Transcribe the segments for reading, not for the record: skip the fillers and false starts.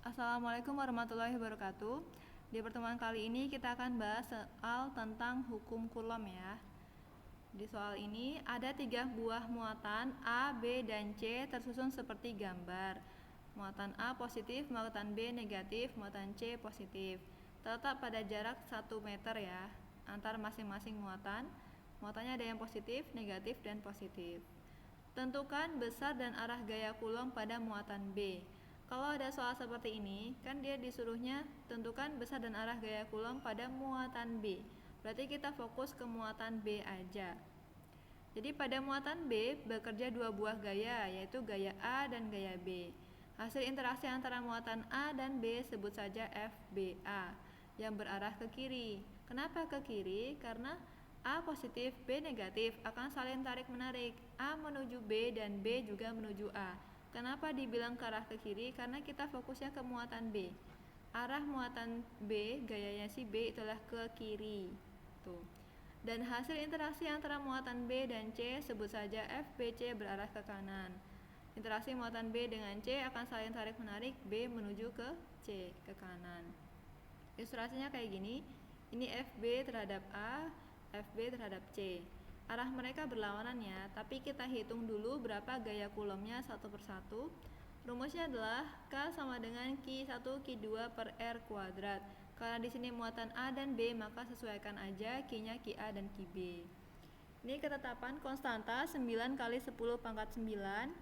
Assalamualaikum warahmatullahi wabarakatuh. Di pertemuan kali ini kita akan bahas soal tentang hukum Coulomb ya. Di soal ini ada 3 buah muatan A, B, dan C tersusun seperti gambar. Muatan A positif, muatan B negatif, muatan C positif. Terletak pada jarak 1 meter ya antar masing-masing muatan. Muatannya ada yang positif, negatif, dan positif. Tentukan besar dan arah gaya Coulomb pada muatan B. Kalau ada soal seperti ini, kan dia disuruhnya tentukan besar dan arah gaya Coulomb pada muatan B. Berarti kita fokus ke muatan B aja. Jadi pada muatan B bekerja 2 buah gaya, yaitu gaya A dan gaya B. Hasil interaksi antara muatan A dan B sebut saja FBA yang berarah ke kiri. Kenapa ke kiri? Karena A positif, B negatif akan saling tarik-menarik. A menuju B dan B juga menuju A. Kenapa dibilang ke arah ke kiri? Karena kita fokusnya ke muatan B. Arah muatan B, gayanya si B itulah ke kiri. Tuh. Dan hasil interaksi antara muatan B dan C sebut saja FBC berarah ke kanan. Interaksi muatan B dengan C akan saling tarik-menarik, B menuju ke C, ke kanan. Ilustrasinya kayak gini. Ini FB terhadap A, FB terhadap C. Arah mereka berlawanan ya, tapi kita hitung dulu berapa gaya Coulombnya satu persatu. Rumusnya adalah K sama dengan Q1 Q2 per R kuadrat. Karena di sini muatan A dan B, maka sesuaikan aja Q-nya QA dan QB. Ini ketetapan konstanta 9 kali 10 pangkat 9,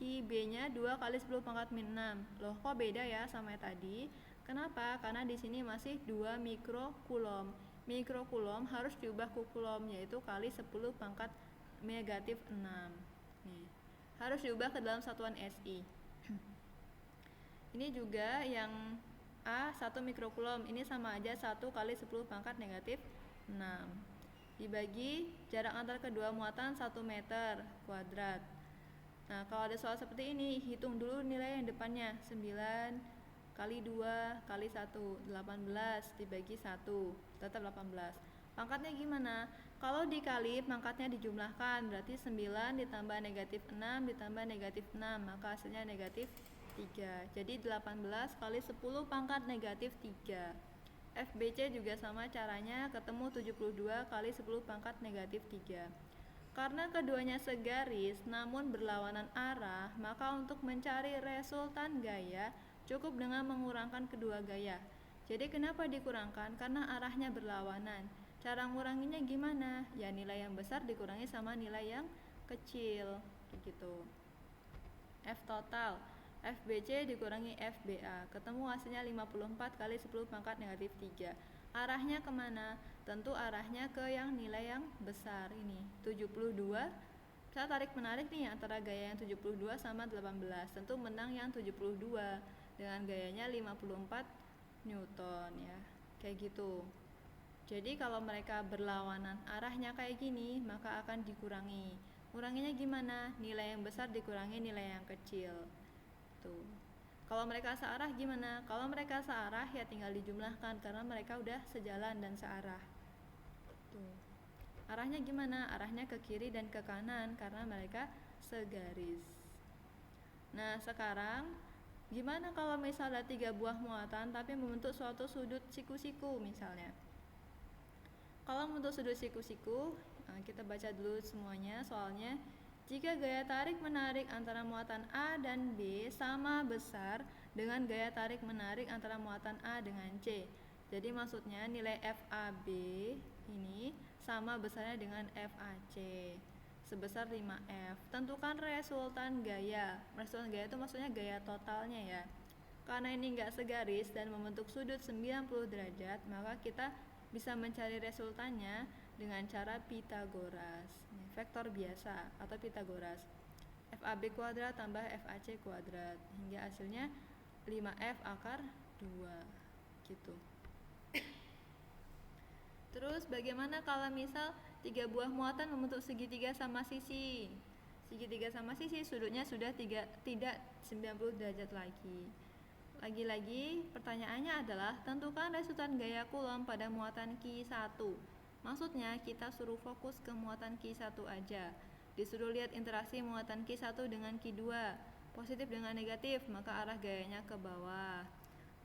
QB-nya 2 kali 10 pangkat min 6. Loh, kok beda ya sama tadi? Kenapa? Karena di sini masih 2 mikrocoulomb. Mikrocoulomb harus diubah ke coulomb, yaitu kali 10 pangkat negatif 6. Nih, harus diubah ke dalam satuan SI. Ini juga yang A 1 mikrocoulomb, ini sama aja 1 kali 10 pangkat negatif 6. Dibagi jarak antar kedua muatan 1 meter kuadrat. Nah, kalau ada soal seperti ini, hitung dulu nilai yang depannya. 9 kali 2 kali 1, 18 dibagi 1, tetap 18. Pangkatnya gimana? Kalau dikali, pangkatnya dijumlahkan, berarti 9 ditambah negatif 6 ditambah negatif 6, maka hasilnya negatif 3. Jadi 18 kali 10 pangkat negatif 3. FBC juga sama caranya, ketemu 72 kali 10 pangkat negatif 3. Karena keduanya segaris namun berlawanan arah, maka untuk mencari resultan gaya cukup dengan mengurangkan kedua gaya. Jadi kenapa dikurangkan? Karena arahnya berlawanan. Cara nguranginya gimana? Ya nilai yang besar dikurangi sama nilai yang kecil, gitu. F total FBC dikurangi FBA, ketemu hasilnya 54 kali 10 pangkat negatif 3. Arahnya kemana? Tentu arahnya ke yang nilai yang besar ini, 72. Saya tarik menarik nih antara gaya yang 72 sama 18. Tentu menang yang 72 dengan gayanya 54 Newton ya. Kayak gitu. Jadi kalau mereka berlawanan arahnya kayak gini, maka akan dikurangi. Kuranginya gimana? Nilai yang besar dikurangi nilai yang kecil. Tuh. Kalau mereka searah gimana? Kalau mereka searah ya tinggal dijumlahkan karena mereka udah sejalan dan searah. Tuh. Arahnya gimana? Arahnya ke kiri dan ke kanan karena mereka segaris. Nah, sekarang gimana kalau misalnya 3 buah muatan tapi membentuk suatu sudut siku-siku misalnya? Kalau membentuk sudut siku-siku, kita baca dulu semuanya soalnya. Jika gaya tarik-menarik antara muatan A dan B sama besar dengan gaya tarik-menarik antara muatan A dengan C. Jadi maksudnya nilai FAB ini sama besarnya dengan FAC sebesar 5F. Tentukan resultan gaya. Resultan gaya itu maksudnya gaya totalnya ya. Karena ini enggak segaris dan membentuk sudut 90 derajat, maka kita bisa mencari resultannya dengan cara Pitagoras, vektor biasa atau Pitagoras. FAB kuadrat tambah FAC kuadrat hingga hasilnya 5F akar 2 gitu. Terus bagaimana kalau misal 3 buah muatan membentuk segitiga sama sisi? Segitiga sama sisi sudutnya sudah tidak 90 derajat lagi. Lagi-lagi pertanyaannya adalah tentukan resultan gaya Coulomb pada muatan Q1. Maksudnya kita suruh fokus ke muatan Q1 aja. Disuruh lihat interaksi muatan Q1 dengan Q2. Positif dengan negatif, maka arah gayanya ke bawah.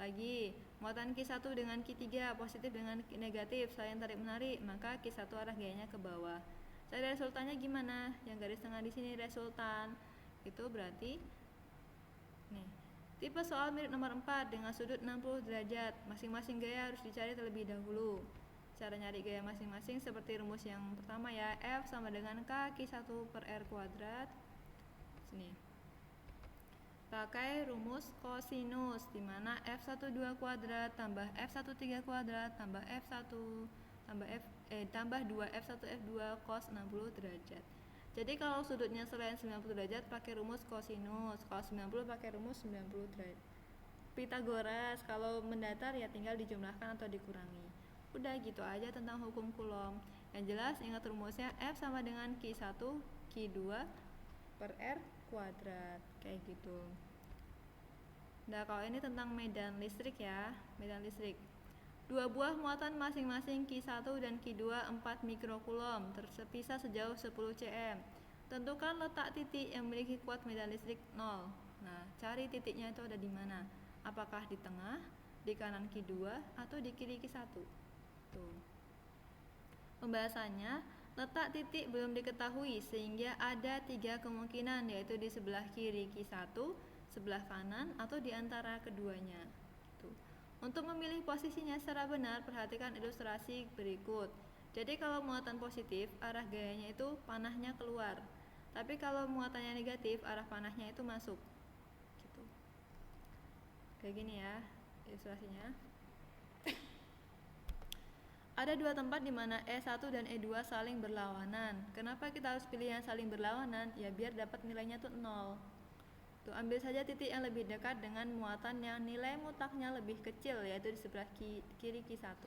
Lagi, muatan Q1 dengan Q3 positif dengan negatif saling tarik menarik, maka Q1 arah gayanya ke bawah. Cari resultannya gimana? Yang garis tengah di sini resultan. Itu berarti nih. Tipe soal mirip nomor 4 dengan sudut 60 derajat. Masing-masing gaya harus dicari terlebih dahulu. Cara nyari gaya masing-masing seperti rumus yang pertama ya, F sama dengan K Q1 per R kuadrat. Sini. Pakai rumus kosinus, di mana F12 kuadrat tambah F13 kuadrat tambah F1 tambah 2 F1 F2 cos 60 derajat. Jadi kalau sudutnya selain 90 derajat pakai rumus kosinus, kalau 90 pakai rumus 90 derajat. Pitagoras, kalau mendatar ya tinggal dijumlahkan atau dikurangi. Udah gitu aja tentang hukum Coulomb. Yang jelas ingat rumusnya F sama dengan Q1 Q2 per R kuadrat, kayak gitu. Nah, kalau ini tentang medan listrik ya, medan listrik. Dua buah muatan masing-masing Q1 dan Q2 4 mikrokulom terpisah sejauh 10 cm. Tentukan letak titik yang memiliki kuat medan listrik 0. Nah, cari titiknya itu ada di mana? Apakah di tengah, di kanan Q2 atau di kiri Q1? Tuh. Pembahasannya, letak titik belum diketahui sehingga ada 3 kemungkinan, yaitu di sebelah kiri Q1, sebelah kanan, atau di antara keduanya. Tuh. Untuk memilih posisinya secara benar, perhatikan ilustrasi berikut. Jadi kalau muatan positif, arah gayanya itu panahnya keluar. Tapi kalau muatannya negatif, arah panahnya itu masuk. Gitu. Kayak gini ya ilustrasinya. Ada dua tempat di mana E1 dan E2 saling berlawanan. Kenapa kita harus pilih yang saling berlawanan? Ya biar dapat nilainya tuh 0. Tuh, ambil saja titik yang lebih dekat dengan muatan yang nilai mutaknya lebih kecil, yaitu di sebelah kiri Q1.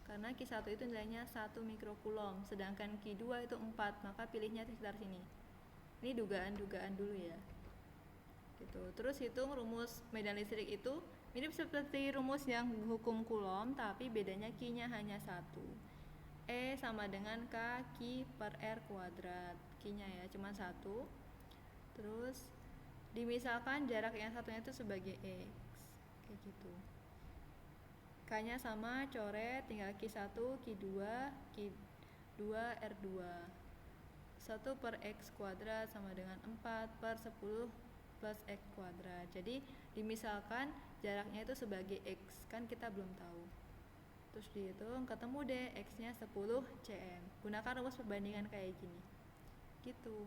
Karena Q1 itu nilainya 1 mikrokulom, sedangkan Q2 itu 4, maka pilihnya di sekitar sini. Ini dugaan-dugaan dulu ya. Gitu. Terus hitung rumus medan listrik itu mirip seperti rumus yang hukum Coulomb, tapi bedanya Q-nya hanya 1. E sama dengan K Q per R kuadrat. Q-nya ya cuma 1. Terus dimisalkan jarak yang satunya itu sebagai X. Kayak gitu. K-nya sama, coret, tinggal Q1, Q2, Q2, R2. 1 per X kuadrat sama dengan 4 per 10 plus X kuadrat. Jadi dimisalkan jaraknya itu sebagai X, kan kita belum tahu. Terus dihitung, ketemu deh X-nya 10 cm. Gunakan rumus perbandingan kayak gini. Gitu.